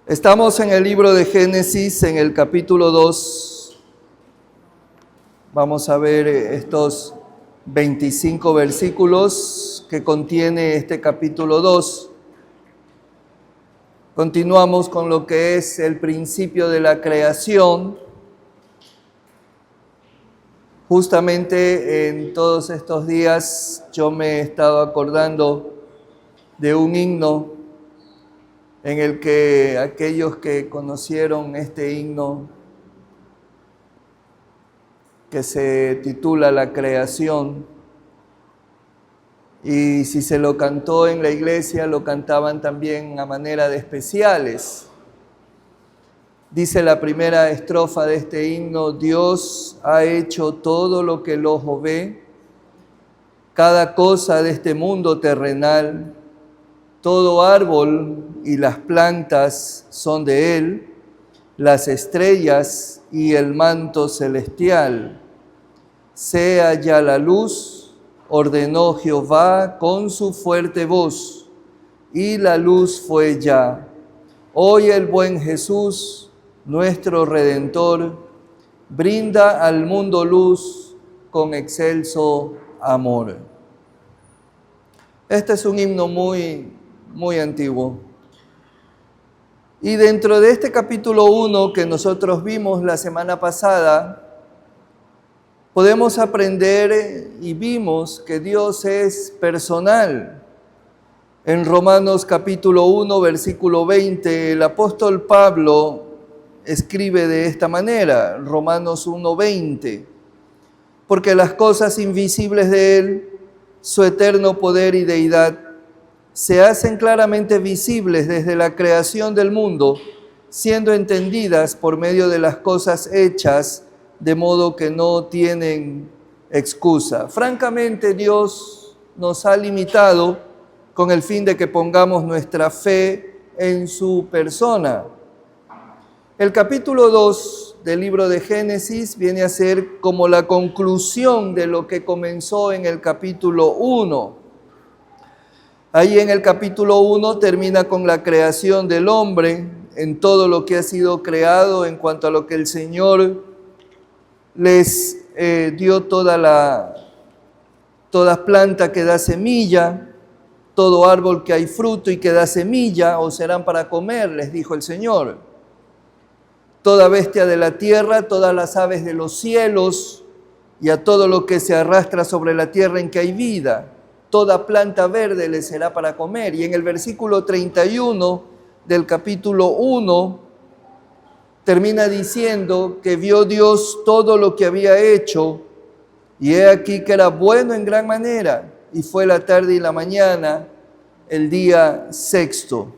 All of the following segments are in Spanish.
Estamos en el libro de Génesis, en el capítulo 2. Vamos a ver estos 25 versículos que contiene este capítulo 2. Continuamos con lo que es el principio de la creación. Justamente en todos estos días yo me he estado acordando de un himno en el que aquellos que conocieron este himno que se titula La Creación, y si se lo cantó en la iglesia, lo cantaban también a manera de especiales. Dice la primera estrofa de este himno: Dios ha hecho todo lo que el ojo ve, cada cosa de este mundo terrenal, todo árbol y las plantas son de Él, las estrellas y el manto celestial. Sea ya la luz, ordenó Jehová con su fuerte voz, y la luz fue ya. Hoy el buen Jesús, nuestro Redentor, brinda al mundo luz con excelso amor. Este es un himno muy antiguo. Y dentro de este capítulo 1 que nosotros vimos la semana pasada, podemos aprender y vimos que Dios es personal. En Romanos capítulo 1, versículo 20, el apóstol Pablo escribe de esta manera, Romanos 1:20, porque las cosas invisibles de Él, su eterno poder y deidad, se hacen claramente visibles desde la creación del mundo, siendo entendidas por medio de las cosas hechas, de modo que no tienen excusa. Francamente, Dios nos ha limitado con el fin de que pongamos nuestra fe en su persona. El capítulo 2 del libro de Génesis viene a ser como la conclusión de lo que comenzó en el capítulo 1. Ahí en el capítulo 1 termina con la creación del hombre, en todo lo que ha sido creado, en cuanto a lo que el Señor les dio toda planta que da semilla, todo árbol que hay fruto y que da semilla, os serán para comer, les dijo el Señor. Toda bestia de la tierra, todas las aves de los cielos y a todo lo que se arrastra sobre la tierra en que hay vida. Toda planta verde les será para comer. Y en el versículo 31 del capítulo 1 termina diciendo que vio Dios todo lo que había hecho, y he aquí que era bueno en gran manera, y fue la tarde y la mañana, el día sexto.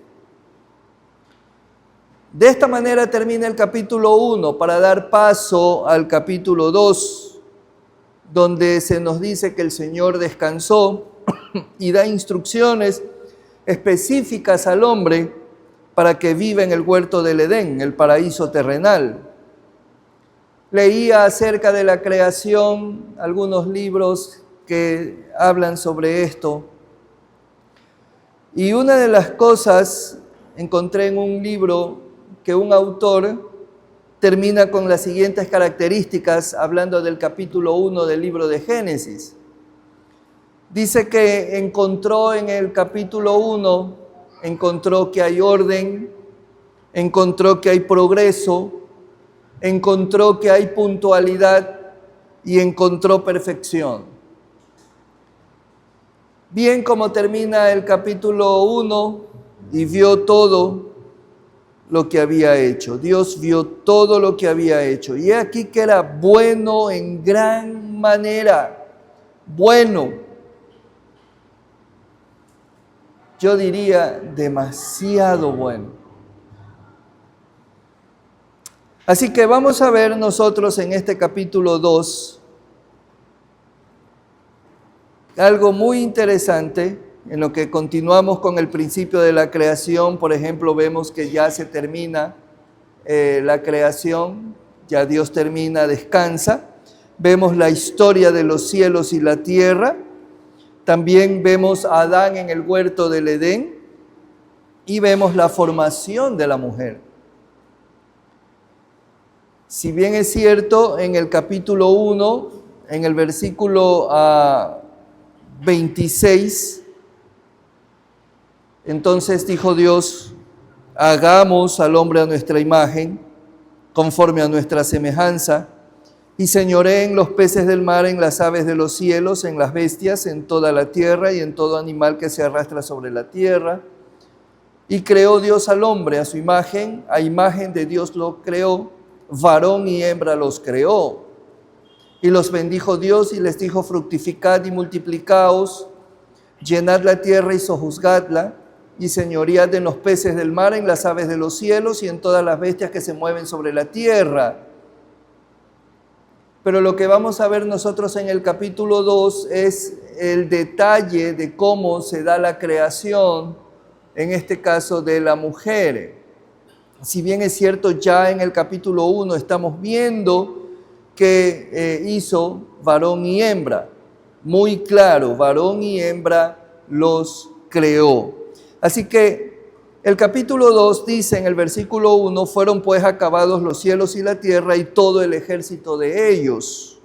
De esta manera termina el capítulo 1 para dar paso al capítulo 2, donde se nos dice que el Señor descansó y da instrucciones específicas al hombre para que viva en el huerto del Edén, el paraíso terrenal. Leía acerca de la creación algunos libros que hablan sobre esto. Y una de las cosas, encontré en un libro que un autor termina con las siguientes características, hablando del capítulo 1 del libro de Génesis. Dice que encontró en el capítulo 1, encontró que hay orden, encontró que hay progreso, encontró que hay puntualidad y encontró perfección. Bien como termina el capítulo 1 y vio todo lo que había hecho. Dios vio todo lo que había hecho. Y aquí que era bueno en gran manera. Bueno. Yo diría demasiado bueno. Así que vamos a ver nosotros en este capítulo 2 algo muy interesante en lo que continuamos con el principio de la creación. Por ejemplo, vemos que ya se termina la creación, ya Dios termina, descansa. Vemos la historia de los cielos y la tierra. También vemos a Adán en el huerto del Edén. y vemos la formación de la mujer. Si bien es cierto, en el capítulo 1, en el versículo 26, entonces dijo Dios, hagamos al hombre a nuestra imagen, conforme a nuestra semejanza, y señoreen los peces del mar, en las aves de los cielos, en las bestias, en toda la tierra y en todo animal que se arrastra sobre la tierra. Y creó Dios al hombre a su imagen, a imagen de Dios lo creó, varón y hembra los creó. Y los bendijo Dios y les dijo, fructificad y multiplicaos, llenad la tierra y sojuzgadla, y señoread en los peces del mar, en las aves de los cielos y en todas las bestias que se mueven sobre la tierra. Pero lo que vamos a ver nosotros en el capítulo 2 es el detalle de cómo se da la creación, en este caso de la mujer. Si bien es cierto, ya en el capítulo 1 estamos viendo que hizo varón y hembra. Muy claro, varón y hembra los creó. Así que el capítulo 2 dice en el versículo 1, fueron pues acabados los cielos y la tierra y todo el ejército de ellos.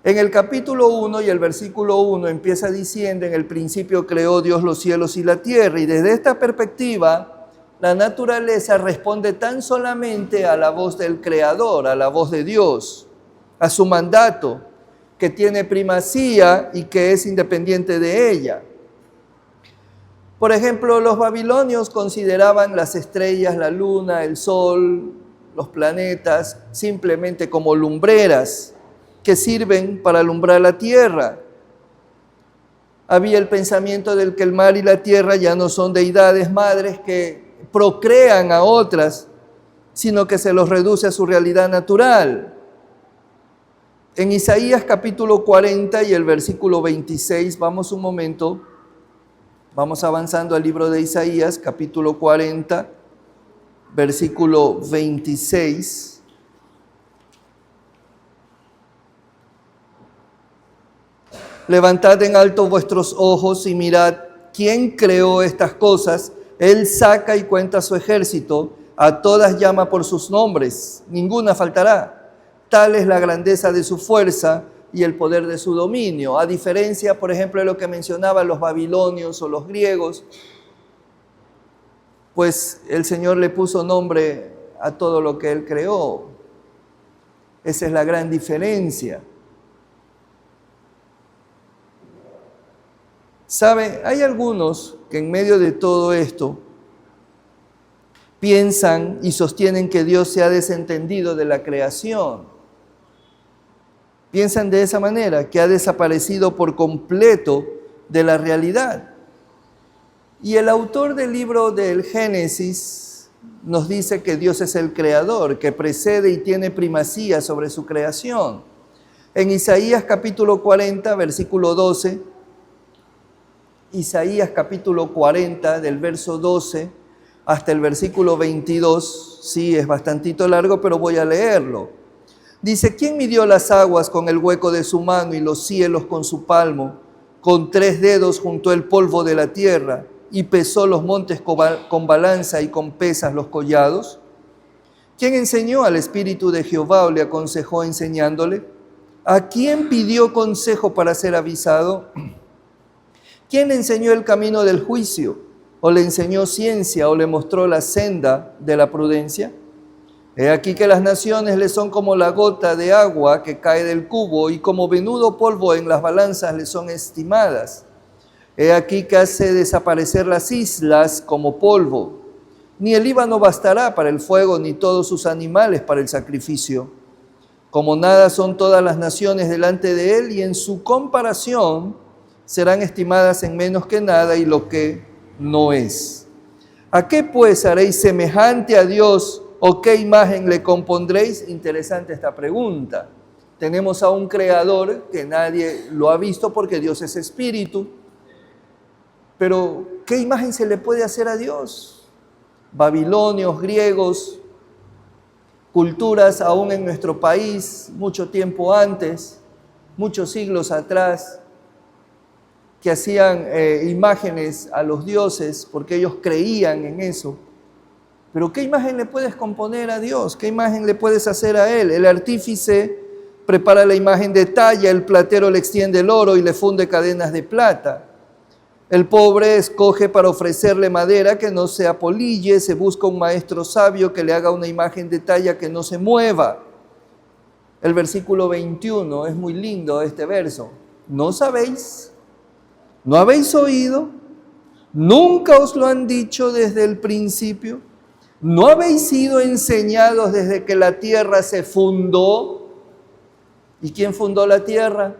En el capítulo 1 y el versículo 1 empieza diciendo, en el principio creó Dios los cielos y la tierra. Y desde esta perspectiva, la naturaleza responde tan solamente a la voz del Creador, a la voz de Dios, a su mandato, que tiene primacía y que es independiente de ella. Por ejemplo, los babilonios consideraban las estrellas, la luna, el sol, los planetas, simplemente como lumbreras que sirven para alumbrar la tierra. Había el pensamiento del que el mar y la tierra ya no son deidades madres que procrean a otras, sino que se los reduce a su realidad natural. En Isaías capítulo 40 y el versículo 26, vamos un momento. Vamos avanzando al libro de Isaías, capítulo 40, versículo 26. Levantad en alto vuestros ojos y mirad, ¿quién creó estas cosas? Él saca y cuenta su ejército, a todas llama por sus nombres, ninguna faltará. Tal es la grandeza de su fuerza y el poder de su dominio, a diferencia, por ejemplo, de lo que mencionaban los babilonios o los griegos, pues el Señor le puso nombre a todo lo que Él creó. Esa es la gran diferencia. ¿Sabe? Hay algunos que en medio de todo esto piensan y sostienen que Dios se ha desentendido de la creación. Piensan de esa manera, que ha desaparecido por completo de la realidad. Y el autor del libro del Génesis nos dice que Dios es el creador, que precede y tiene primacía sobre su creación. En Isaías capítulo 40, versículo 12, Isaías capítulo 40, del verso 12 hasta el versículo 22, sí, es bastantito largo, pero voy a leerlo. Dice, ¿quién midió las aguas con el hueco de su mano y los cielos con su palmo? Con 3 dedos juntó el polvo de la tierra y pesó los montes con balanza y con pesas los collados. ¿Quién enseñó al Espíritu de Jehová o le aconsejó enseñándole? ¿A quién pidió consejo para ser avisado? ¿Quién enseñó el camino del juicio? ¿O le enseñó ciencia o le mostró la senda de la prudencia? He aquí que las naciones le son como la gota de agua que cae del cubo y como menudo polvo en las balanzas le son estimadas. He aquí que hace desaparecer las islas como polvo. Ni el Líbano bastará para el fuego, ni todos sus animales para el sacrificio. Como nada son todas las naciones delante de él, y en su comparación serán estimadas en menos que nada y lo que no es. ¿A qué pues haréis semejante a Dios o qué imagen le compondréis? Interesante esta pregunta. Tenemos a un creador que nadie lo ha visto porque Dios es espíritu. Pero, ¿qué imagen se le puede hacer a Dios? Babilonios, griegos, culturas aún en nuestro país, mucho tiempo antes, muchos siglos atrás, que hacían imágenes a los dioses porque ellos creían en eso. Pero ¿qué imagen le puedes componer a Dios? ¿Qué imagen le puedes hacer a Él? El artífice prepara la imagen de talla, el platero le extiende el oro y le funde cadenas de plata. El pobre escoge para ofrecerle madera que no se apolille, se busca un maestro sabio que le haga una imagen de talla que no se mueva. El versículo 21 es muy lindo este verso. ¿No sabéis? ¿No habéis oído? ¿Nunca os lo han dicho desde el principio? ¿No habéis sido enseñados desde que la tierra se fundó? ¿Y quién fundó la tierra?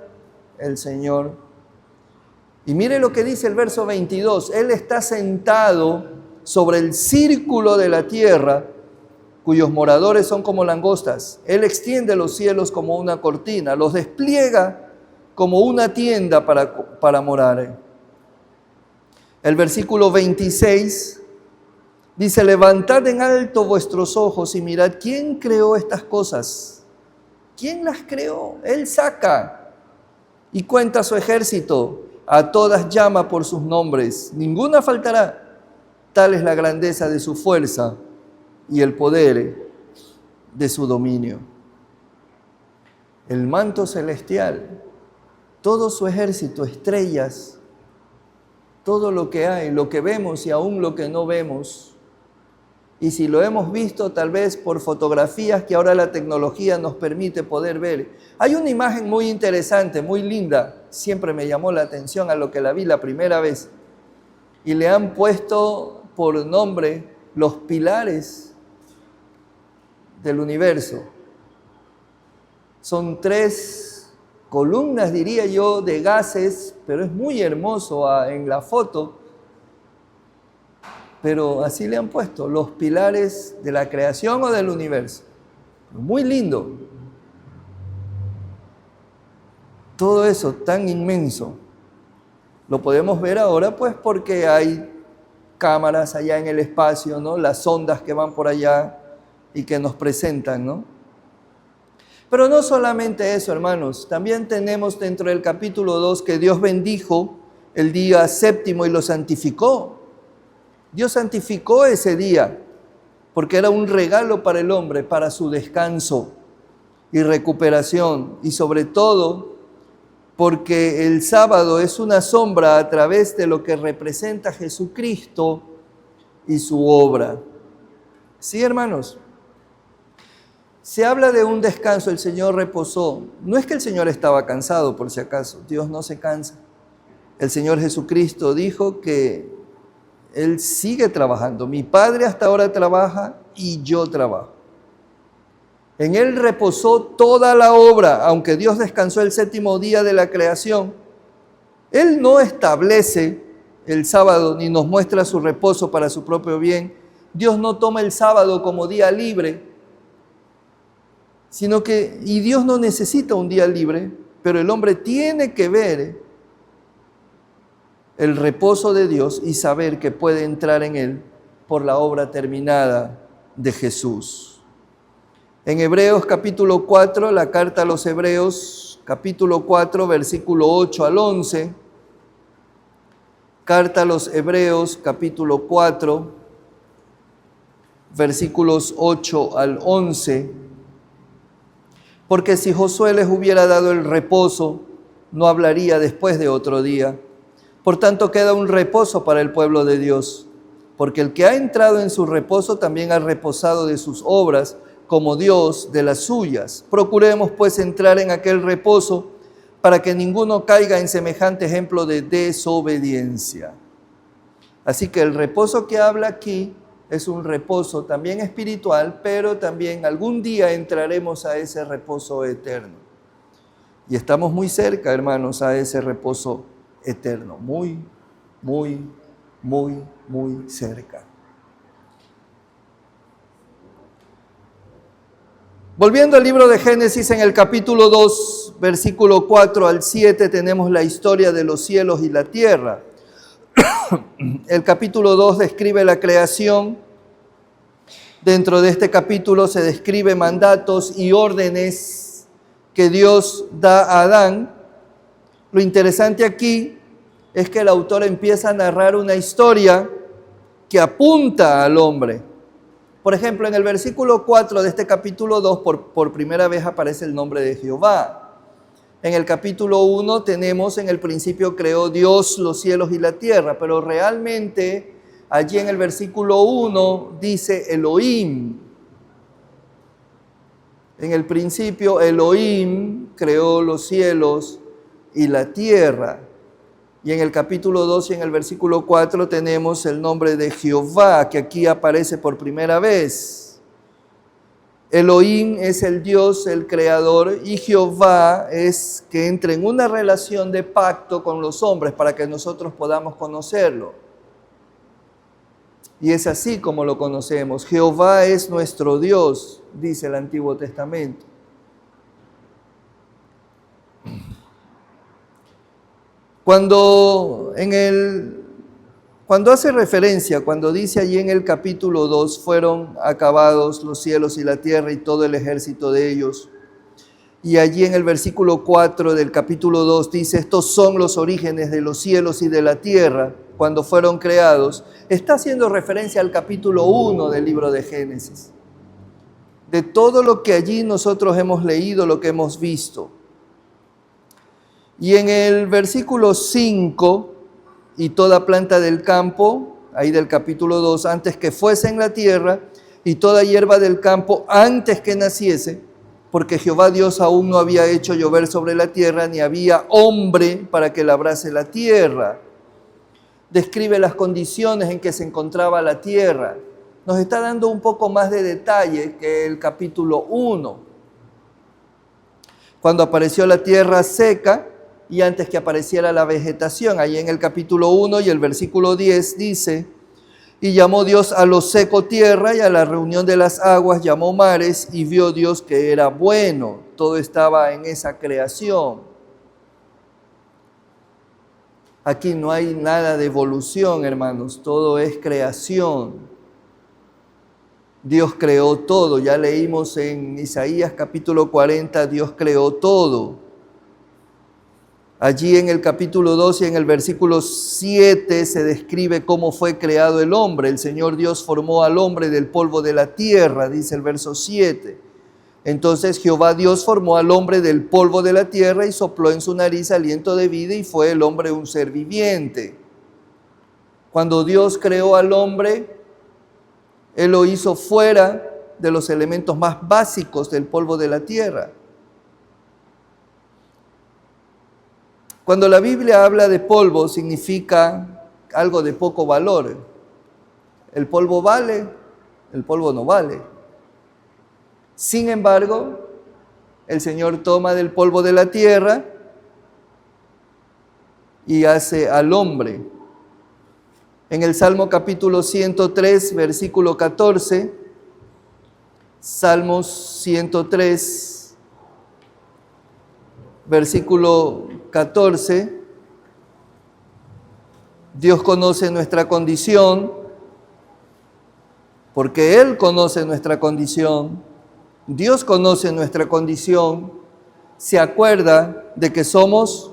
El Señor. Y mire lo que dice el verso 22. Él está sentado sobre el círculo de la tierra, cuyos moradores son como langostas. Él extiende los cielos como una cortina, los despliega como una tienda para morar. El versículo 26 dice, levantad en alto vuestros ojos y mirad, ¿quién creó estas cosas? ¿Quién las creó? Él saca y cuenta su ejército, a todas llama por sus nombres, ninguna faltará. Tal es la grandeza de su fuerza y el poder de su dominio. El manto celestial, todo su ejército, estrellas, todo lo que hay, lo que vemos y aún lo que no vemos. Y si lo hemos visto tal vez por fotografías que ahora la tecnología nos permite poder ver. Hay una imagen muy interesante, muy linda, siempre me llamó la atención a lo que la vi la primera vez. Y le han puesto por nombre los pilares del universo. Son 3 columnas, diría yo, de gases, pero es muy hermoso en la foto. Pero así le han puesto, los pilares de la creación o del universo. Muy lindo. Todo eso tan inmenso. Lo podemos ver ahora pues porque hay cámaras allá en el espacio, ¿no? Las ondas que van por allá y que nos presentan, ¿no? Pero no solamente eso, hermanos. También tenemos dentro del capítulo 2 que Dios bendijo el día séptimo y lo santificó. Dios santificó ese día porque era un regalo para el hombre, para su descanso y recuperación, y sobre todo porque el sábado es una sombra a través de lo que representa Jesucristo y su obra. Sí, hermanos, se habla de un descanso, el Señor reposó. No es que el Señor estaba cansado, por si acaso, Dios no se cansa. El Señor Jesucristo dijo que Él sigue trabajando. Mi Padre hasta ahora trabaja y yo trabajo. En Él reposó toda la obra, aunque Dios descansó el séptimo día de la creación. Él no establece el sábado ni nos muestra su reposo para su propio bien. Dios no toma el sábado como día libre, y Dios no necesita un día libre, pero el hombre tiene que ver el reposo de Dios y saber que puede entrar en Él por la obra terminada de Jesús. En Hebreos capítulo 4, la carta a los Hebreos, capítulo 4, versículo 8 al 11. Carta a los Hebreos, capítulo 4, versículos 8 al 11. Porque si Josué les hubiera dado el reposo, no hablaría después de otro día. Por tanto, queda un reposo para el pueblo de Dios, porque el que ha entrado en su reposo también ha reposado de sus obras, como Dios de las suyas. Procuremos pues entrar en aquel reposo para que ninguno caiga en semejante ejemplo de desobediencia. Así que el reposo que habla aquí es un reposo también espiritual, pero también algún día entraremos a ese reposo eterno. Y estamos muy cerca, hermanos, a ese reposo eterno, muy, muy, muy, muy cerca. Volviendo al libro de Génesis, en el capítulo 2, versículo 4 al 7, tenemos la historia de los cielos y la tierra. El capítulo 2 describe la creación. Dentro de este capítulo se describe mandatos y órdenes que Dios da a Adán. Lo interesante aquí es que el autor empieza a narrar una historia que apunta al hombre. Por ejemplo, en el versículo 4 de este capítulo 2, por primera vez aparece el nombre de Jehová. En el capítulo 1 tenemos, en el principio creó Dios los cielos y la tierra, pero realmente allí en el versículo 1 dice Elohim. En el principio Elohim creó los cielos y la tierra. Y en el capítulo 2 y en el versículo 4 tenemos el nombre de Jehová, que aquí aparece por primera vez. Elohim es el Dios, el creador, y Jehová es que entra en una relación de pacto con los hombres para que nosotros podamos conocerlo. Y es así como lo conocemos. Jehová es nuestro Dios, dice el Antiguo Testamento. Cuando hace referencia, cuando dice allí en el capítulo 2, fueron acabados los cielos y la tierra y todo el ejército de ellos. Y allí en el versículo 4 del capítulo 2 dice, estos son los orígenes de los cielos y de la tierra cuando fueron creados. Está haciendo referencia al capítulo 1 del libro de Génesis. De todo lo que allí nosotros hemos leído, lo que hemos visto. Y en el versículo 5, y toda planta del campo, ahí del capítulo 2, antes que fuese en la tierra, y toda hierba del campo antes que naciese, porque Jehová Dios aún no había hecho llover sobre la tierra, ni había hombre para que labrase la tierra. Describe las condiciones en que se encontraba la tierra. Nos está dando un poco más de detalle que el capítulo 1. Cuando apareció la tierra seca, y antes que apareciera la vegetación, ahí en el capítulo 1 y el versículo 10 dice, y llamó Dios a lo seco tierra y a la reunión de las aguas llamó mares y vio Dios que era bueno. Todo estaba en esa creación. Aquí no hay nada de evolución, hermanos, todo es creación. Dios creó todo, ya leímos en Isaías capítulo 40, Dios creó todo. Allí en el capítulo 2 y en el versículo 7 se describe cómo fue creado el hombre. El Señor Dios formó al hombre del polvo de la tierra, dice el verso 7. Entonces Jehová Dios formó al hombre del polvo de la tierra y sopló en su nariz aliento de vida y fue el hombre un ser viviente. Cuando Dios creó al hombre, Él lo hizo fuera de los elementos más básicos del polvo de la tierra. Cuando la Biblia habla de polvo, significa algo de poco valor. El polvo vale, el polvo no vale. Sin embargo, el Señor toma del polvo de la tierra y hace al hombre. En el Salmo capítulo 103, versículo 14, Salmos 103, versículo 14, Dios conoce nuestra condición, porque Él conoce nuestra condición, Dios conoce nuestra condición, se acuerda de que somos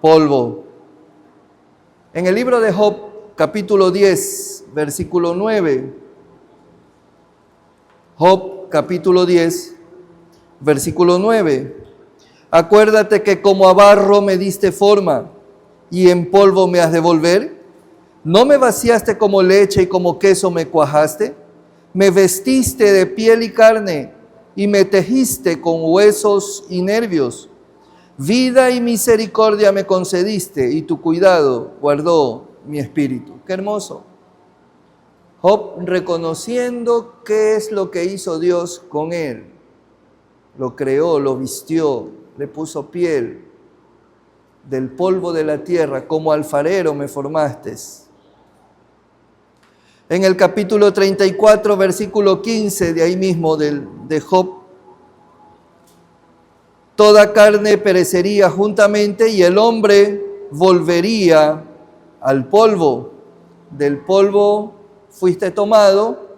polvo. En el libro de Job, capítulo 10, versículo 9, Job, capítulo 10, versículo 9, acuérdate que como a barro me diste forma y en polvo me has de volver. ¿No me vaciaste como leche y como queso me cuajaste? Me vestiste de piel y carne y me tejiste con huesos y nervios. Vida y misericordia me concediste y tu cuidado guardó mi espíritu. Qué hermoso. Job reconociendo qué es lo que hizo Dios con él. Lo creó, lo vistió, le puso piel, del polvo de la tierra, como alfarero me formaste. En el capítulo 34, versículo 15, de ahí mismo de Job, toda carne perecería juntamente y el hombre volvería al polvo. Del polvo fuiste tomado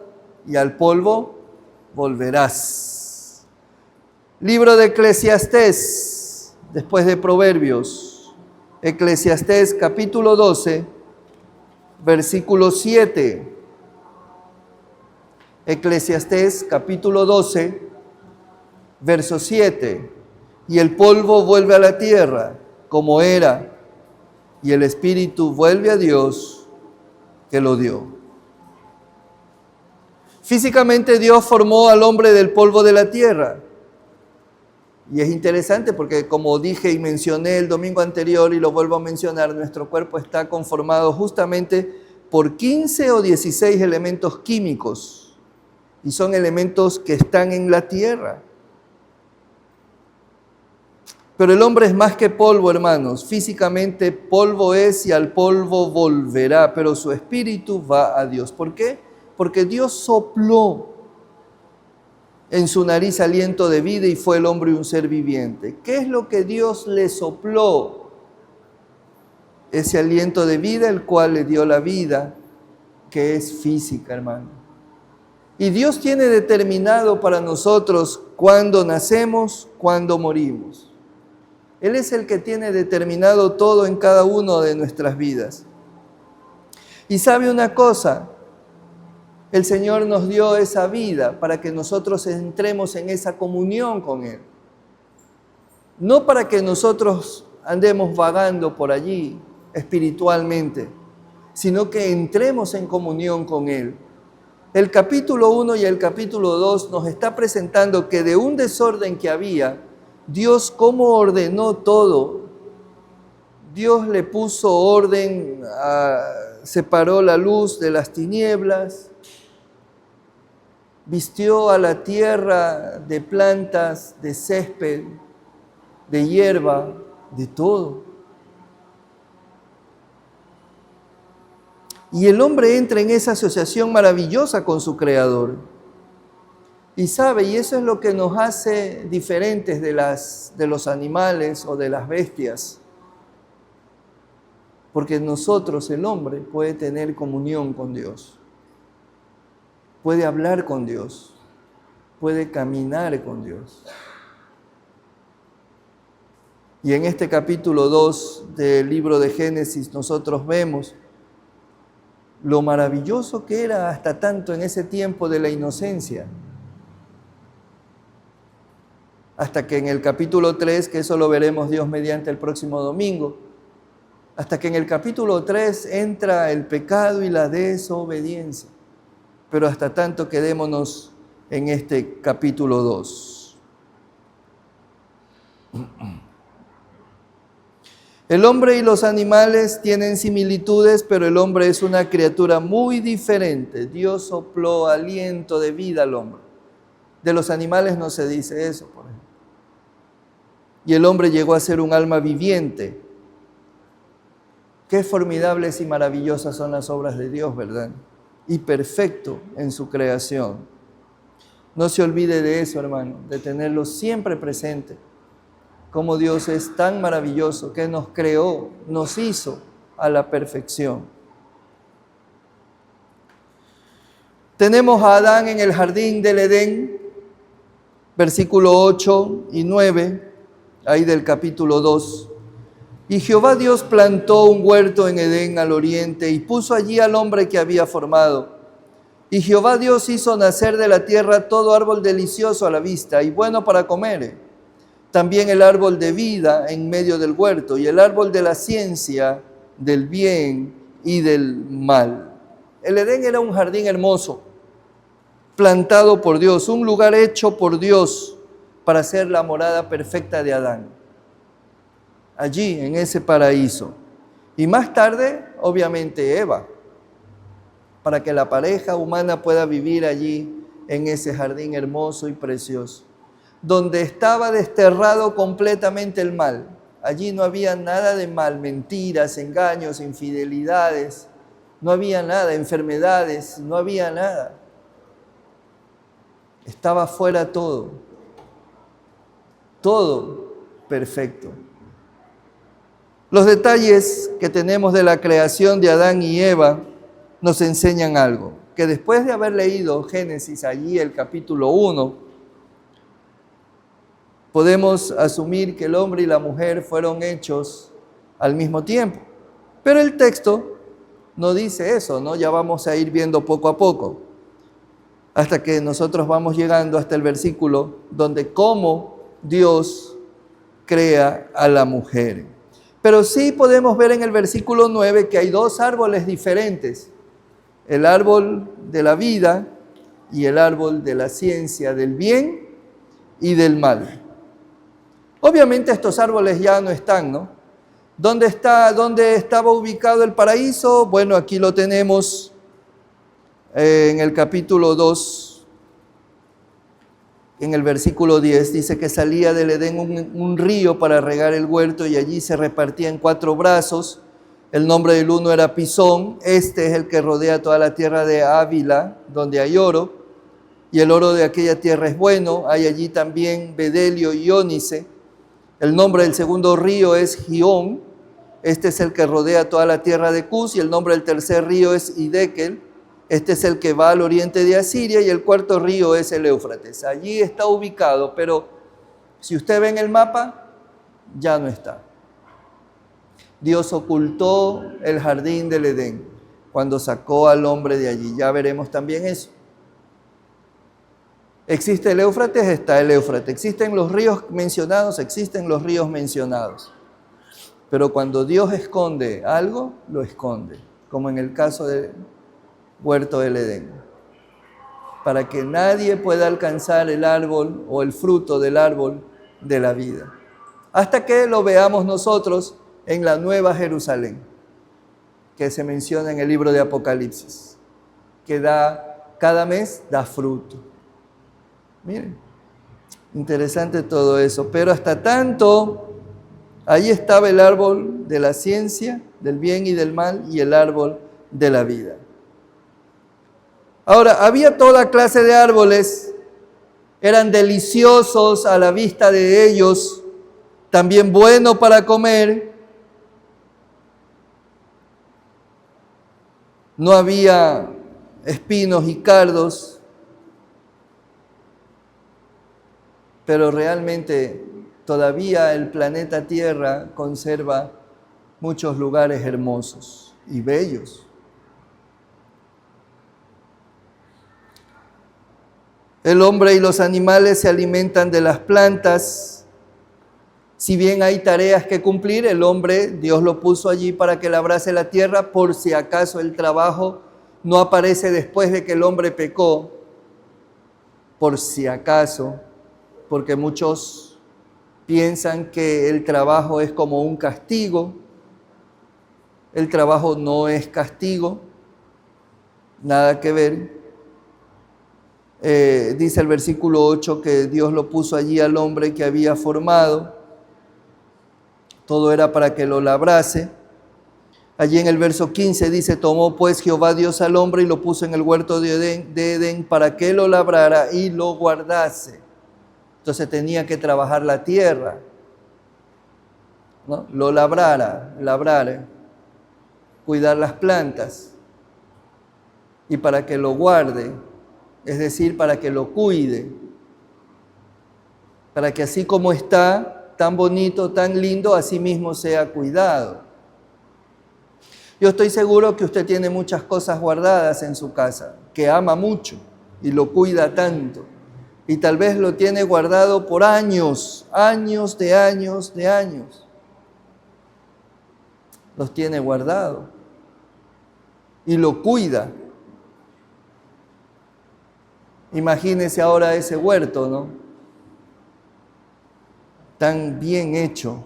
y al polvo volverás. Libro de Eclesiastés, después de Proverbios. Eclesiastés capítulo 12, versículo 7. Eclesiastés capítulo 12, verso 7. Y el polvo vuelve a la tierra como era, y el espíritu vuelve a Dios que lo dio. Físicamente Dios formó al hombre del polvo de la tierra. Y es interesante porque, como dije y mencioné el domingo anterior y lo vuelvo a mencionar, nuestro cuerpo está conformado justamente por 15 o 16 elementos químicos. Y son elementos que están en la tierra. Pero el hombre es más que polvo, hermanos. Físicamente polvo es y al polvo volverá, pero su espíritu va a Dios. ¿Por qué? Porque Dios sopló en su nariz aliento de vida y fue el hombre un ser viviente. ¿Qué es lo que Dios le sopló? Ese aliento de vida, el cual le dio la vida, que es física, hermano. Y Dios tiene determinado para nosotros cuándo nacemos, cuándo morimos. Él es el que tiene determinado todo en cada una de nuestras vidas. Y sabe una cosa, el Señor nos dio esa vida para que nosotros entremos en esa comunión con Él. No para que nosotros andemos vagando por allí espiritualmente, sino que entremos en comunión con Él. El capítulo 1 y el capítulo 2 nos está presentando que de un desorden que había, Dios cómo ordenó todo. Dios le puso orden, separó la luz de las tinieblas, vistió a la tierra de plantas, de césped, de hierba, de todo. Y el hombre entra en esa asociación maravillosa con su Creador. Y sabe, y eso es lo que nos hace diferentes de los animales o de las bestias. Porque nosotros, el hombre, puede tener comunión con Dios. Puede hablar con Dios. Puede caminar con Dios. Y en este capítulo 2 del libro de Génesis nosotros vemos lo maravilloso que era hasta tanto en ese tiempo de la inocencia. Hasta que en el capítulo 3, que eso lo veremos Dios mediante el próximo domingo, hasta que en el capítulo 3 entra el pecado y la desobediencia. Pero hasta tanto quedémonos en este capítulo 2. El hombre y los animales tienen similitudes, pero el hombre es una criatura muy diferente. Dios sopló aliento de vida al hombre. De los animales no se dice eso, por ejemplo. Y el hombre llegó a ser un alma viviente. Qué formidables y maravillosas son las obras de Dios, ¿verdad? Y perfecto en su creación. No se olvide de eso, hermano, de tenerlo siempre presente. Como Dios es tan maravilloso que nos creó, nos hizo a la perfección. Tenemos a Adán en el jardín del Edén, versículo 8 y 9, ahí del capítulo 2. Y Jehová Dios plantó un huerto en Edén al oriente y puso allí al hombre que había formado. Y Jehová Dios hizo nacer de la tierra todo árbol delicioso a la vista y bueno para comer. También el árbol de vida en medio del huerto y el árbol de la ciencia del bien y del mal. El Edén era un jardín hermoso, plantado por Dios, un lugar hecho por Dios para ser la morada perfecta de Adán. Allí, en ese paraíso. Y más tarde, obviamente, Eva, para que la pareja humana pueda vivir allí en ese jardín hermoso y precioso, donde estaba desterrado completamente el mal. Allí no había nada de mal, mentiras, engaños, infidelidades, no había nada, enfermedades, no había nada. Estaba fuera todo perfecto. Los detalles que tenemos de la creación de Adán y Eva nos enseñan algo, que después de haber leído Génesis, allí el capítulo 1, podemos asumir que el hombre y la mujer fueron hechos al mismo tiempo. Pero el texto no dice eso, ¿no? Ya vamos a ir viendo poco a poco, hasta que nosotros vamos llegando hasta el versículo donde cómo Dios crea a la mujer. Pero sí podemos ver en el versículo 9 que hay dos árboles diferentes, el árbol de la vida y el árbol de la ciencia del bien y del mal. Obviamente estos árboles ya no están, ¿no? ¿Dónde estaba ubicado el paraíso? Bueno, aquí lo tenemos en el capítulo 2, en el versículo 10, dice que salía del Edén un río para regar el huerto y allí se repartía en 4 brazos. El nombre del uno era Pisón, este es el que rodea toda la tierra de Ávila, donde hay oro, y el oro de aquella tierra es bueno. Hay allí también bedelio y ónice. El nombre del segundo río es Gihón, este es el que rodea toda la tierra de Cus, y el nombre del tercer río es Hidekel, este es el que va al oriente de Asiria, y el cuarto río es el Éufrates. Allí está ubicado, pero si usted ve en el mapa, ya no está. Dios ocultó el jardín del Edén cuando sacó al hombre de allí. Ya veremos también eso. ¿Existe el Éufrates? Está el Éufrates. ¿Existen los ríos mencionados? Existen los ríos mencionados. Pero cuando Dios esconde algo, lo esconde, como en el caso del huerto del Edén, para que nadie pueda alcanzar el árbol o el fruto del árbol de la vida, hasta que lo veamos nosotros en la Nueva Jerusalén, que se menciona en el libro de Apocalipsis, que cada mes da fruto. Miren, interesante todo eso, pero hasta tanto, ahí estaba el árbol de la ciencia, del bien y del mal, y el árbol de la vida. Ahora, había toda clase de árboles, eran deliciosos a la vista de ellos, también bueno para comer. No había espinos y cardos, pero realmente todavía el planeta Tierra conserva muchos lugares hermosos y bellos. El hombre y los animales se alimentan de las plantas. Si bien hay tareas que cumplir, el hombre, Dios lo puso allí para que labrase la tierra, por si acaso el trabajo no aparece después de que el hombre pecó, por si acaso, porque muchos piensan que el trabajo es como un castigo. El trabajo no es castigo, nada que ver. Dice el versículo 8 que Dios lo puso allí al hombre que había formado. Todo era para que lo labrase. Allí en el verso 15 dice, tomó pues Jehová Dios al hombre y lo puso en el huerto de Edén para que lo labrara y lo guardase. Entonces tenía que trabajar la tierra, ¿no? Lo labrar, cuidar las plantas, y para que lo guarde, es decir, para que lo cuide, para que así como está, tan bonito, tan lindo, así mismo sea cuidado. Yo estoy seguro que usted tiene muchas cosas guardadas en su casa, que ama mucho y lo cuida tanto. Y tal vez lo tiene guardado por años. Los tiene guardado y lo cuida. Imagínese ahora ese huerto, ¿no? Tan bien hecho.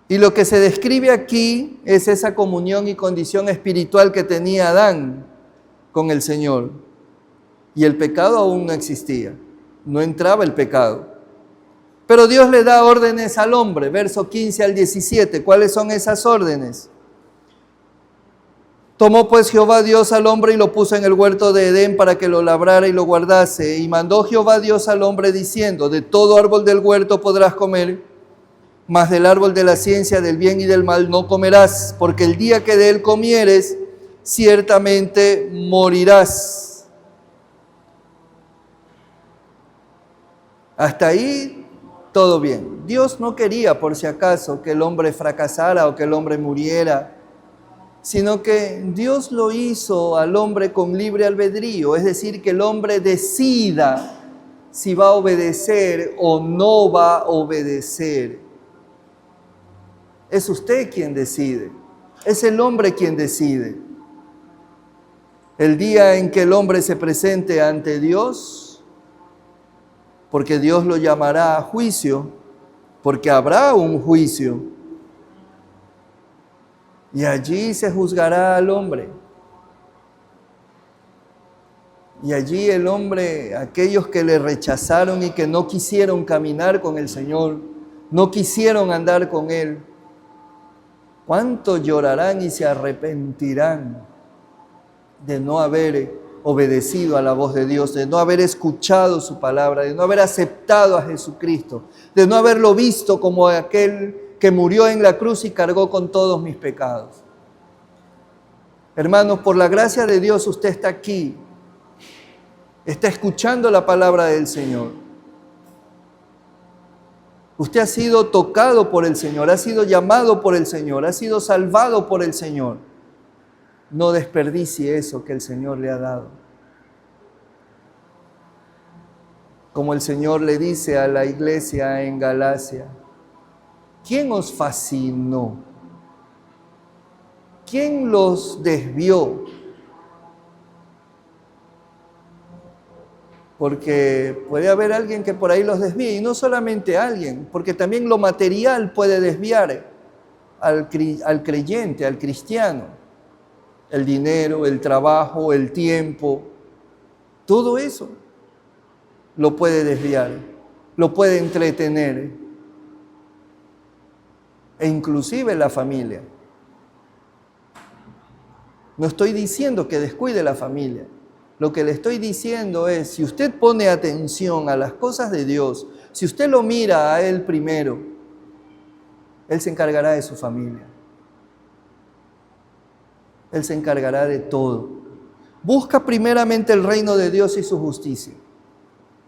Y lo que se describe aquí es esa comunión y condición espiritual que tenía Adán con el Señor. Y el pecado aún no existía, no entraba el pecado. Pero Dios le da órdenes al hombre, verso 15 al 17. ¿Cuáles son esas órdenes? Tomó pues Jehová Dios al hombre y lo puso en el huerto de Edén para que lo labrara y lo guardase. Y mandó Jehová Dios al hombre diciendo, de todo árbol del huerto podrás comer, mas del árbol de la ciencia del bien y del mal no comerás, porque el día que de él comieres, ciertamente morirás. Hasta ahí todo bien. Dios no quería, por si acaso, que el hombre fracasara o que el hombre muriera, sino que Dios lo hizo al hombre con libre albedrío, es decir, que el hombre decida si va a obedecer o no va a obedecer. Es usted quien decide, es el hombre quien decide. El día en que el hombre se presente ante Dios, porque Dios lo llamará a juicio, porque habrá un juicio, y allí se juzgará al hombre. Y allí el hombre, aquellos que le rechazaron y que no quisieron caminar con el Señor, no quisieron andar con Él, ¿cuánto llorarán y se arrepentirán de no haber obedecido a la voz de Dios, de no haber escuchado su palabra, de no haber aceptado a Jesucristo, de no haberlo visto como aquel que murió en la cruz y cargó con todos mis pecados? Hermanos, por la gracia de Dios usted está aquí, está escuchando la palabra del Señor. Usted ha sido tocado por el Señor, ha sido llamado por el Señor, ha sido salvado por el Señor. No desperdicie eso que el Señor le ha dado. Como el Señor le dice a la iglesia en Galacia, ¿quién os fascinó? ¿Quién los desvió? Porque puede haber alguien que por ahí los desvíe, y no solamente alguien, porque también lo material puede desviar al creyente, al cristiano. El dinero, el trabajo, el tiempo, todo eso lo puede desviar, lo puede entretener, e inclusive la familia. No estoy diciendo que descuide la familia. Lo que le estoy diciendo es, si usted pone atención a las cosas de Dios, si usted lo mira a Él primero, Él se encargará de su familia. Él se encargará de todo. Busca primeramente el reino de Dios y su justicia.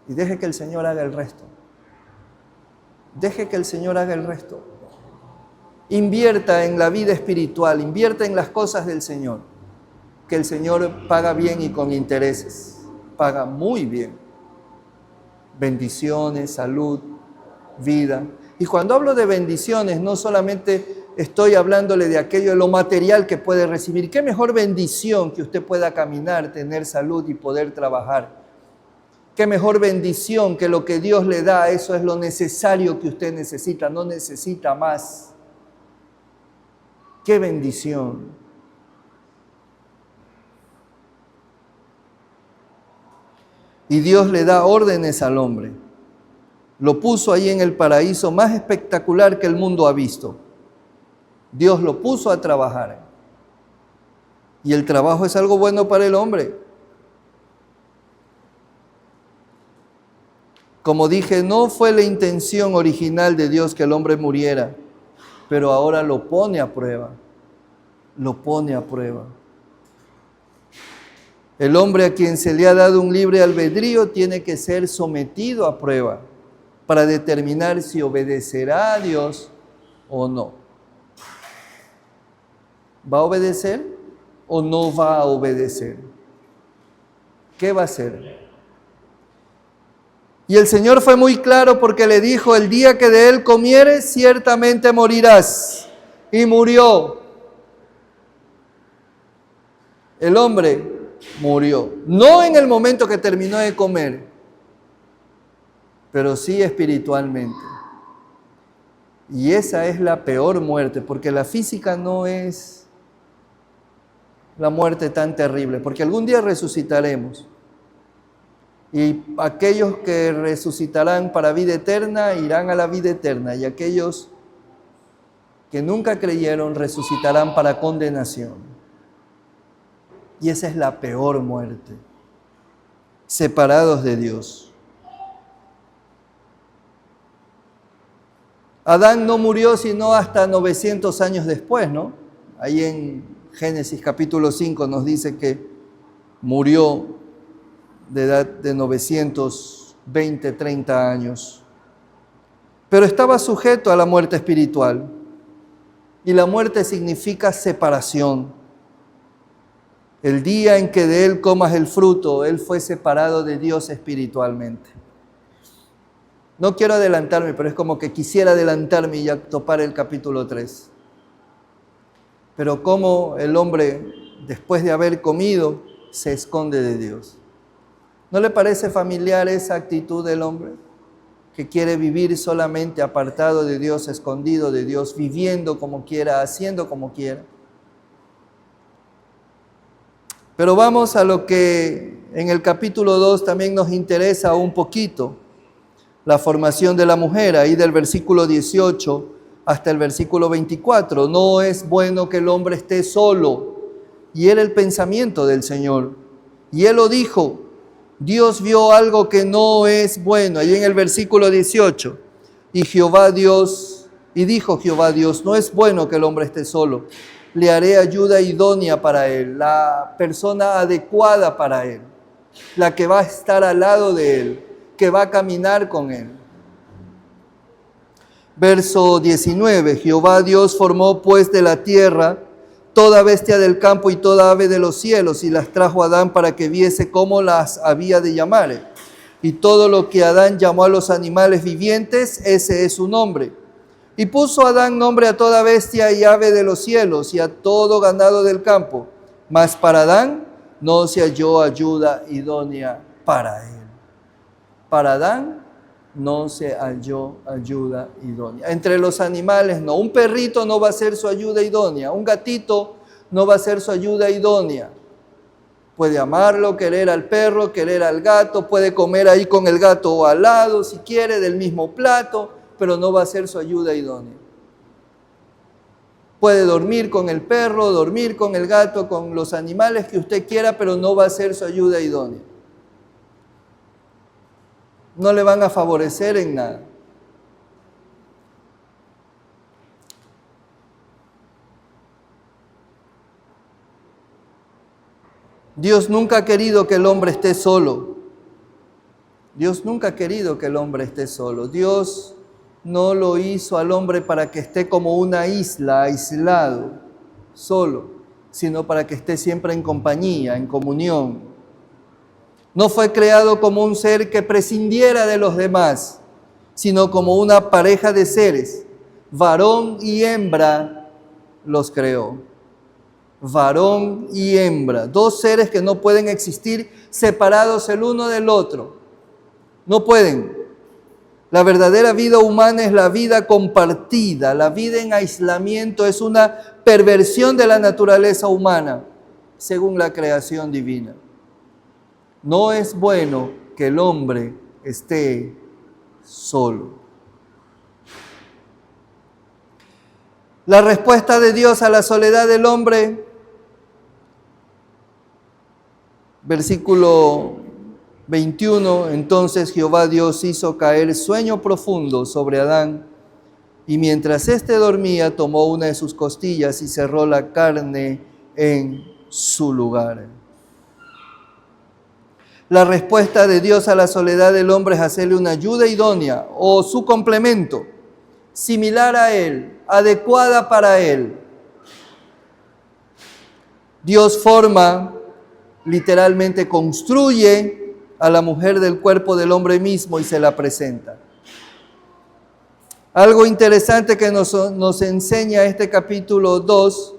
Y deje que el Señor haga el resto. Deje que el Señor haga el resto. Invierta en la vida espiritual, invierta en las cosas del Señor. Que el Señor paga bien y con intereses. Paga muy bien. Bendiciones, salud, vida. Y cuando hablo de bendiciones, no solamente estoy hablándole de aquello, de lo material que puede recibir. ¿Qué mejor bendición que usted pueda caminar, tener salud y poder trabajar? ¿Qué mejor bendición que lo que Dios le da? Eso es lo necesario que usted necesita, no necesita más. ¡Qué bendición! Y Dios le da órdenes al hombre. Lo puso ahí en el paraíso más espectacular que el mundo ha visto. Dios lo puso a trabajar. Y el trabajo es algo bueno para el hombre. Como dije, no fue la intención original de Dios que el hombre muriera, pero ahora lo pone a prueba. Lo pone a prueba. El hombre a quien se le ha dado un libre albedrío tiene que ser sometido a prueba para determinar si obedecerá a Dios o no. ¿Va a obedecer o no va a obedecer? ¿Qué va a hacer? Y el Señor fue muy claro porque le dijo, el día que de él comieres, ciertamente morirás. Y murió. El hombre murió. No en el momento que terminó de comer, pero sí espiritualmente. Y esa es la peor muerte, porque la física no es la muerte tan terrible, porque algún día resucitaremos. Y aquellos que resucitarán para vida eterna irán a la vida eterna, y aquellos que nunca creyeron resucitarán para condenación. Y esa es la peor muerte, separados de Dios. Adán no murió sino hasta 900 años después, ¿no? Ahí en Génesis capítulo 5 nos dice que murió de edad de 920, 30 años. pero estaba sujeto a la muerte espiritual. Y la muerte significa separación. El día en que de él comas el fruto, él fue separado de Dios espiritualmente. No quiero adelantarme, pero es como que quisiera adelantarme y ya topar el capítulo 3. Pero cómo el hombre, después de haber comido, se esconde de Dios. ¿No le parece familiar esa actitud del hombre? Que quiere vivir solamente apartado de Dios, escondido de Dios, viviendo como quiera, haciendo como quiera. Pero vamos a lo que en el capítulo 2 también nos interesa un poquito, la formación de la mujer, ahí del versículo 18 hasta el versículo 24. No es bueno que el hombre esté solo. Y era el pensamiento del Señor. Y Él lo dijo. Dios vio algo que no es bueno. Ahí en el versículo 18. Y dijo Jehová Dios, no es bueno que el hombre esté solo. Le haré ayuda idónea para él, la persona adecuada para él, la que va a estar al lado de él, que va a caminar con él. Verso 19, Jehová Dios formó pues de la tierra toda bestia del campo y toda ave de los cielos, y las trajo a Adán para que viese cómo las había de llamar. Y todo lo que Adán llamó a los animales vivientes, ese es su nombre. Y puso Adán nombre a toda bestia y ave de los cielos y a todo ganado del campo. Mas para Adán no se halló ayuda idónea para él. Para Adán no se halló ayuda idónea. Entre los animales no. Un perrito no va a ser su ayuda idónea. Un gatito no va a ser su ayuda idónea. Puede amarlo, querer al perro, querer al gato. Puede comer ahí con el gato al lado si quiere, del mismo plato, pero no va a ser su ayuda idónea. Puede dormir con el perro, dormir con el gato, con los animales que usted quiera, pero no va a ser su ayuda idónea. No le van a favorecer en nada. Dios nunca ha querido que el hombre esté solo. Dios nunca ha querido que el hombre esté solo. Dios no lo hizo al hombre para que esté como una isla, aislado, solo, sino para que esté siempre en compañía, en comunión. No fue creado como un ser que prescindiera de los demás, sino como una pareja de seres. Varón y hembra los creó. Varón y hembra, dos seres que no pueden existir separados el uno del otro. No pueden. La verdadera vida humana es la vida compartida. La vida en aislamiento es una perversión de la naturaleza humana, según la creación divina. No es bueno que el hombre esté solo. La respuesta de Dios a la soledad del hombre, versículo 21, entonces Jehová Dios hizo caer sueño profundo sobre Adán, y mientras éste dormía, tomó una de sus costillas y cerró la carne en su lugar. La respuesta de Dios a la soledad del hombre es hacerle una ayuda idónea o su complemento, similar a él, adecuada para él. Dios forma, literalmente construye a la mujer del cuerpo del hombre mismo y se la presenta. Algo interesante que nos enseña este capítulo 2,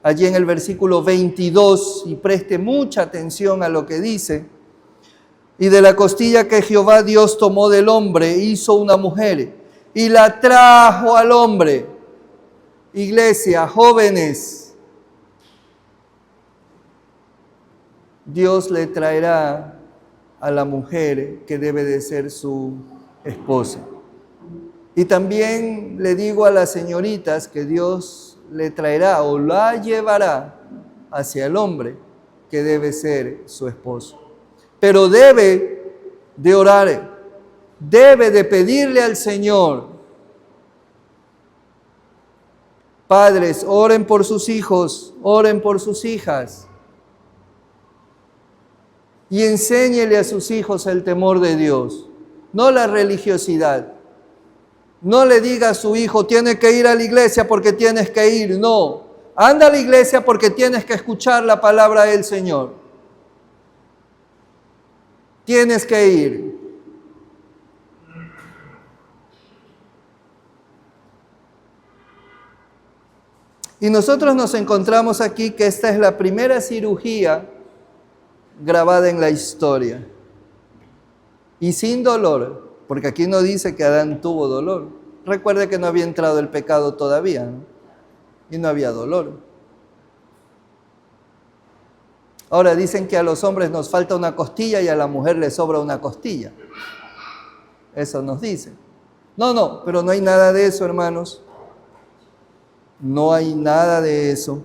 allí en el versículo 22, y preste mucha atención a lo que dice: y de la costilla que Jehová Dios tomó del hombre, hizo una mujer y la trajo al hombre. Iglesia, jóvenes, Dios le traerá a la mujer que debe de ser su esposa. Y también le digo a las señoritas que Dios le traerá o la llevará hacia el hombre que debe ser su esposo. Pero debe de orar, debe de pedirle al Señor. Padres, oren por sus hijos, oren por sus hijas. Y enséñele a sus hijos el temor de Dios, no la religiosidad. No le diga a su hijo, tienes que ir a la iglesia porque tienes que ir. No, anda a la iglesia porque tienes que escuchar la palabra del Señor. Tienes que ir. Y nosotros nos encontramos aquí que esta es la primera cirugía grabada en la historia. Y sin dolor, porque aquí no dice que Adán tuvo dolor. Recuerde que no había entrado el pecado todavía, ¿no? Y no había dolor. Ahora dicen que a los hombres nos falta una costilla y a la mujer le sobra una costilla. Eso nos dicen. No, pero no hay nada de eso, hermanos. No hay nada de eso.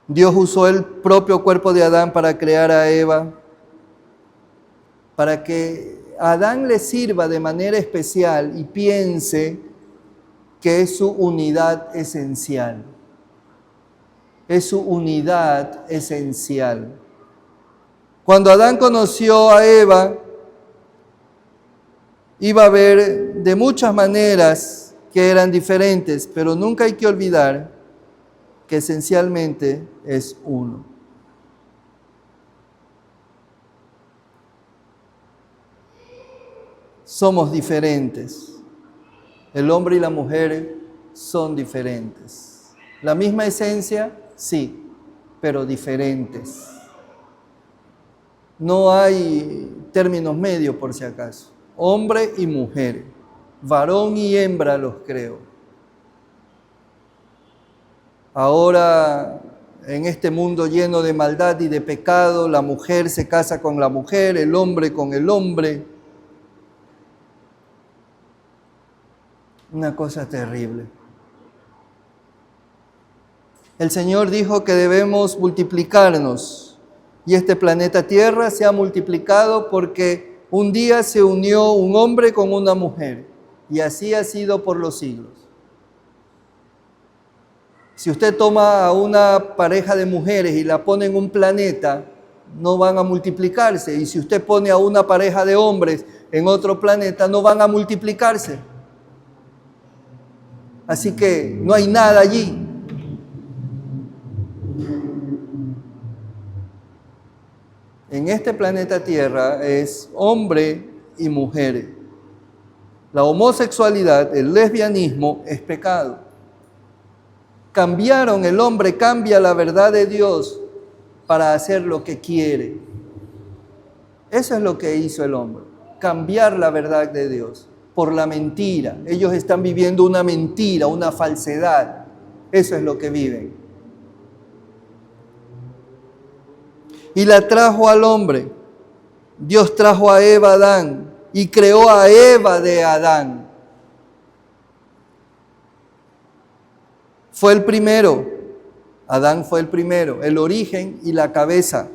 Dios usó el propio cuerpo de Adán para crear a Eva, para que a Adán le sirva de manera especial y piense que es su unidad esencial. Es su unidad esencial. Cuando Adán conoció a Eva, iba a ver de muchas maneras que eran diferentes, pero nunca hay que olvidar que esencialmente es uno. Somos diferentes. El hombre y la mujer son diferentes. La misma esencia, sí, pero diferentes. No hay términos medios por si acaso. Hombre y mujer, varón y hembra los creo. Ahora, en este mundo lleno de maldad y de pecado, la mujer se casa con la mujer, el hombre con el hombre. Una cosa terrible. El Señor dijo que debemos multiplicarnos y este planeta Tierra se ha multiplicado porque un día se unió un hombre con una mujer y así ha sido por los siglos. Si usted toma a una pareja de mujeres y la pone en un planeta, no van a multiplicarse. Y si usted pone a una pareja de hombres en otro planeta, no van a multiplicarse. Así que no hay nada allí. En este planeta Tierra es hombre y mujer. La homosexualidad, el lesbianismo es pecado. Cambiaron, el hombre cambia la verdad de Dios para hacer lo que quiere. Eso es lo que hizo el hombre, cambiar la verdad de Dios por la mentira. Ellos están viviendo una mentira, una falsedad. Eso es lo que viven. Y la trajo al hombre. Dios trajo a Eva a Adán y creó a Eva de Adán. Fue el primero. Adán fue el primero, el origen y la cabeza.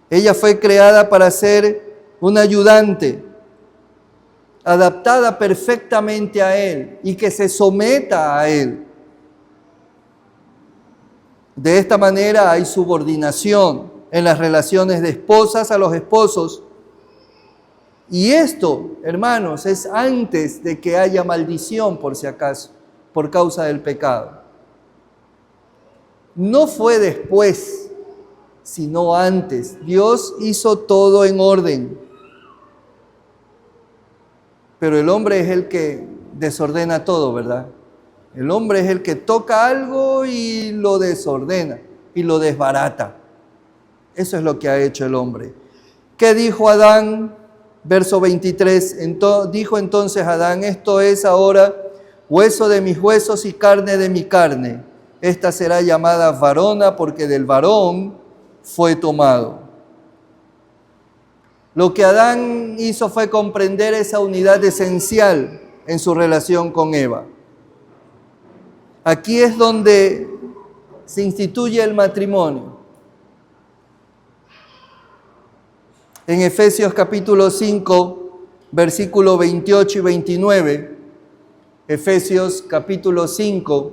Ella fue creada para ser una ayudante, adaptada perfectamente a él y que se someta a él. De esta manera hay subordinación en las relaciones de esposas a los esposos. Y esto, hermanos, es antes de que haya maldición, por si acaso, por causa del pecado. No fue después, sino antes. Dios hizo todo en orden. Pero el hombre es el que desordena todo, ¿verdad? El hombre es el que toca algo y lo desordena y lo desbarata. Eso es lo que ha hecho el hombre. ¿Qué dijo Adán? Verso 23. Dijo entonces Adán, esto es ahora hueso de mis huesos y carne de mi carne. Esta será llamada varona porque del varón fue tomado. Lo que Adán hizo fue comprender esa unidad esencial en su relación con Eva. Aquí es donde se instituye el matrimonio. En Efesios capítulo 5, versículo 28 y 29, Efesios capítulo 5,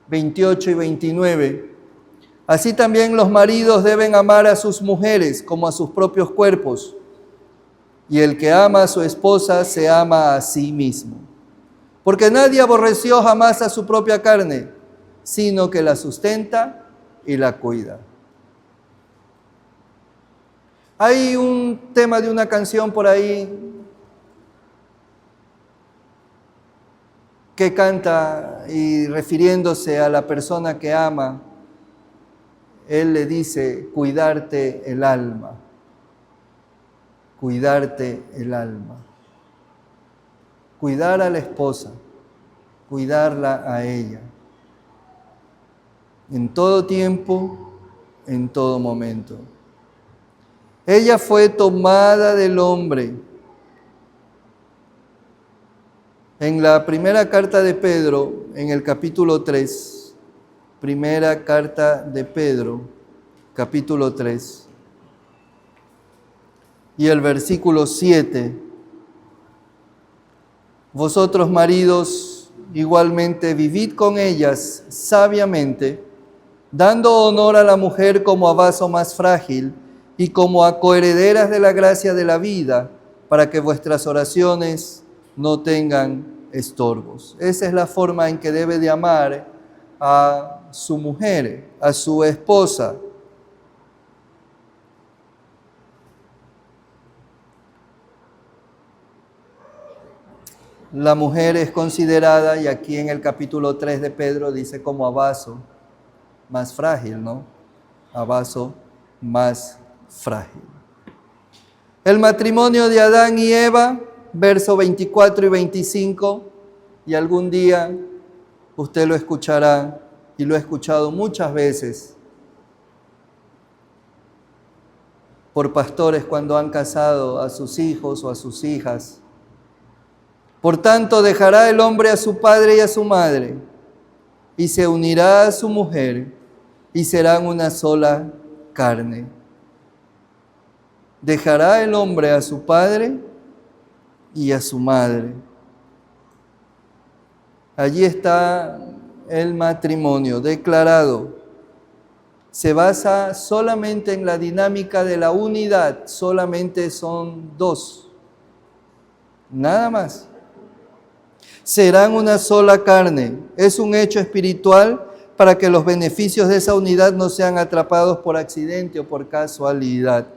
28 y 29. Así también los maridos deben amar a sus mujeres como a sus propios cuerpos. y el que ama a su esposa se ama a sí mismo. Porque nadie aborreció jamás a su propia carne, sino que la sustenta y la cuida. Hay un tema de una canción por ahí que canta y refiriéndose a la persona que ama, él le dice, cuidarte el alma, cuidarte el alma. Cuidar a la esposa, cuidarla a ella. En todo tiempo, en todo momento. Ella fue tomada del hombre. En la primera carta de Pedro, en el capítulo 3, primera carta de Pedro, capítulo 3, y el versículo 7, vosotros maridos igualmente vivid con ellas sabiamente, dando honor a la mujer como a vaso más frágil y como a coherederas de la gracia de la vida, para que vuestras oraciones no tengan estorbos. Esa es la forma en que debe de amar a su mujer, a su esposa. La mujer es considerada, y aquí en el capítulo 3 de Pedro dice como a vaso más frágil, ¿no? A vaso más frágil. El matrimonio de Adán y Eva, versos 24 y 25, y algún día usted lo escuchará, y lo he escuchado muchas veces por pastores cuando han casado a sus hijos o a sus hijas. Por tanto, dejará el hombre a su padre y a su madre, y se unirá a su mujer, y serán una sola carne. Dejará el hombre a su padre y a su madre. Allí está el matrimonio declarado. Se basa solamente en la dinámica de la unidad, solamente son dos, nada más. Serán una sola carne. Es un hecho espiritual para que los beneficios de esa unidad no sean atrapados por accidente o por casualidad.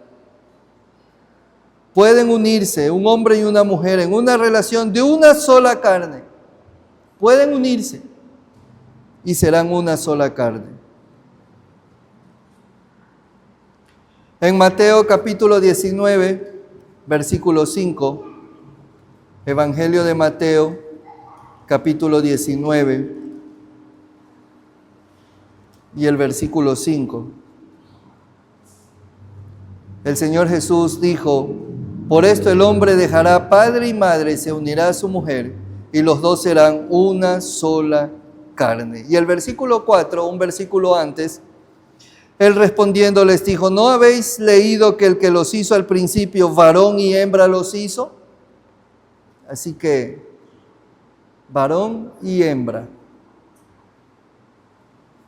Pueden unirse un hombre y una mujer en una relación de una sola carne. Pueden unirse y serán una sola carne. En Mateo capítulo 19, versículo 5, Evangelio de Mateo, capítulo 19, y el versículo 5. El Señor Jesús dijo, por esto el hombre dejará padre y madre y se unirá a su mujer, y los dos serán una sola carne. Y el versículo 4, un versículo antes, él respondiendo les dijo, ¿no habéis leído que el que los hizo al principio, varón y hembra los hizo? Así que, varón y hembra.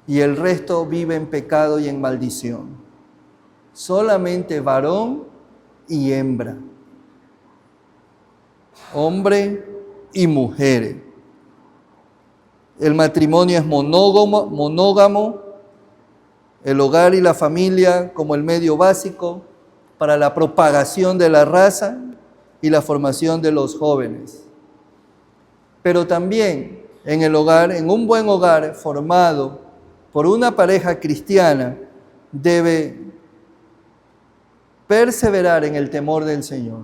Y el resto vive en pecado y en maldición. Solamente varón y hembra. Hombre y mujer. El matrimonio es monógamo, el hogar y la familia como el medio básico para la propagación de la raza y la formación de los jóvenes. Pero también en el hogar, en un buen hogar formado por una pareja cristiana, debe perseverar en el temor del Señor,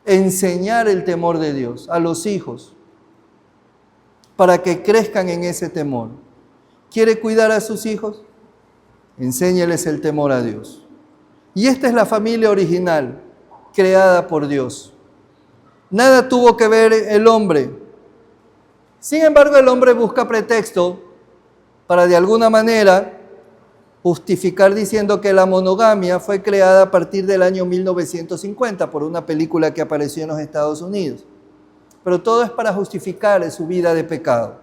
enseñar el temor de Dios a los hijos para que crezcan en ese temor. ¿Quiere cuidar a sus hijos? Enséñeles el temor a Dios. Y esta es la familia original, creada por Dios. Nada tuvo que ver el hombre. Sin embargo, el hombre busca pretexto para de alguna manera justificar diciendo que la monogamia fue creada a partir del año 1950 por una película que apareció en los Estados Unidos. Pero todo es para justificar su vida de pecado.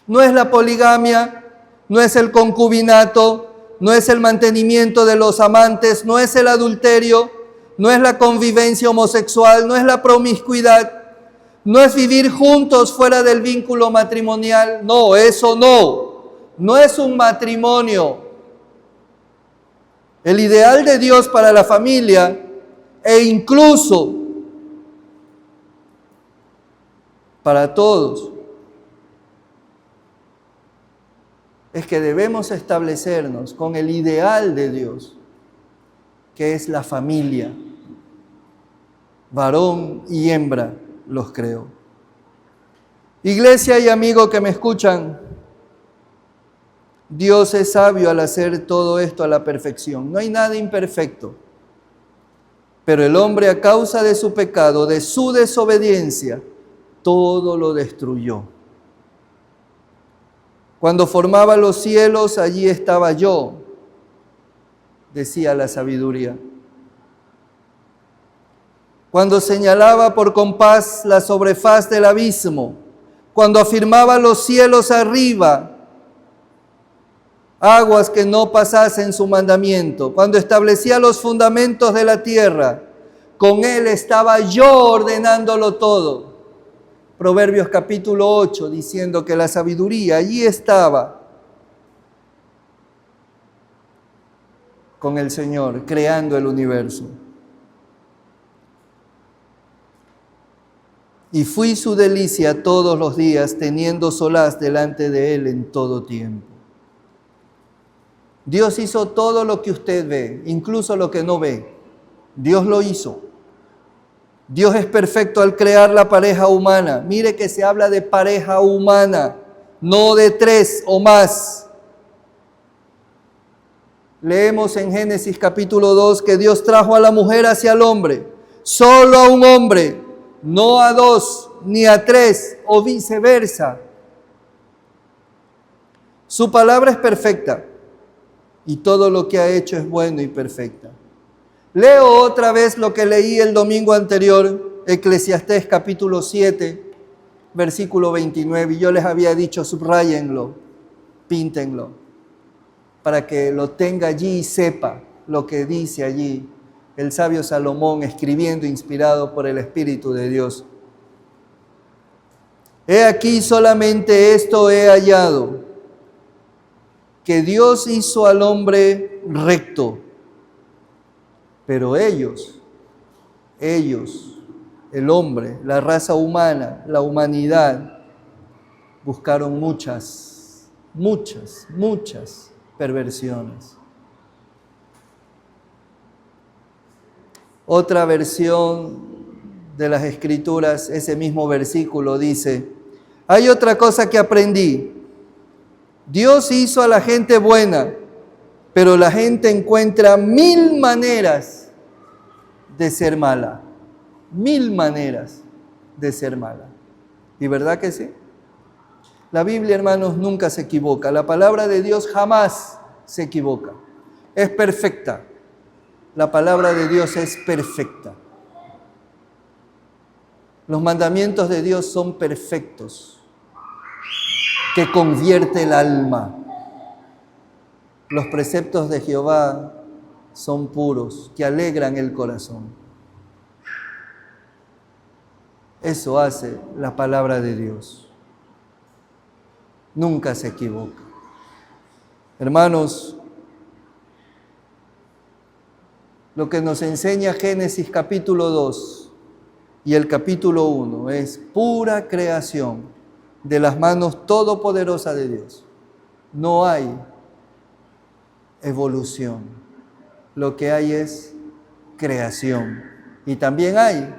No es la poligamia, no es el concubinato, no es el mantenimiento de los amantes, no es el adulterio, no es la convivencia homosexual, no es la promiscuidad, no es vivir juntos fuera del vínculo matrimonial. No, eso no es un matrimonio. El ideal de Dios para la familia e incluso para todos es que debemos establecernos con el ideal de Dios, que es la familia. Varón y hembra los creó. Iglesia y amigo que me escuchan, Dios es sabio al hacer todo esto a la perfección. No hay nada imperfecto. Pero el hombre, a causa de su pecado, de su desobediencia, todo lo destruyó. Cuando formaba los cielos, allí estaba yo, decía la sabiduría. Cuando señalaba por compás la sobrefaz del abismo, cuando afirmaba los cielos arriba, aguas que no pasasen su mandamiento, cuando establecía los fundamentos de la tierra, con él estaba yo ordenándolo todo. Proverbios capítulo 8, diciendo que la sabiduría allí estaba con el Señor, creando el universo. Y fui su delicia todos los días, teniendo solaz delante de él en todo tiempo. Dios hizo todo lo que usted ve, incluso lo que no ve. Dios lo hizo. Dios es perfecto al crear la pareja humana. Mire que se habla de pareja humana, no de 3 o más. Leemos en Génesis capítulo 2 que Dios trajo a la mujer hacia el hombre, solo a un hombre, no a 2 ni a 3 o viceversa. Su palabra es perfecta y todo lo que ha hecho es bueno y perfecta. Leo otra vez lo que leí el domingo anterior, Eclesiastés capítulo 7, versículo 29, y yo les había dicho, subráyenlo, píntenlo, para que lo tenga allí y sepa lo que dice allí el sabio Salomón, escribiendo inspirado por el Espíritu de Dios. He aquí solamente esto he hallado, que Dios hizo al hombre recto, pero ellos, el hombre, la raza humana, la humanidad, buscaron muchas perversiones. Otra versión de las Escrituras, ese mismo versículo dice, hay otra cosa que aprendí. Dios hizo a la gente buena, pero la gente encuentra 1000 maneras de ser mala. 1000 maneras de ser mala. ¿Y verdad que sí? La Biblia, hermanos, nunca se equivoca. La palabra de Dios jamás se equivoca. Es perfecta. La palabra de Dios es perfecta. Los mandamientos de Dios son perfectos, que convierte el alma. Los preceptos de Jehová son puros, que alegran el corazón. Eso hace la palabra de Dios. Nunca se equivoca. Hermanos, lo que nos enseña Génesis capítulo 2 y el capítulo 1 es pura creación de las manos todopoderosas de Dios. No hay evolución. Lo que hay es creación. Y también hay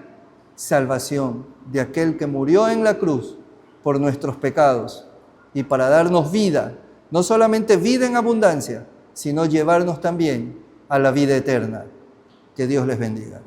salvación de aquel que murió en la cruz por nuestros pecados y para darnos vida, no solamente vida en abundancia, sino llevarnos también a la vida eterna. Que Dios les bendiga.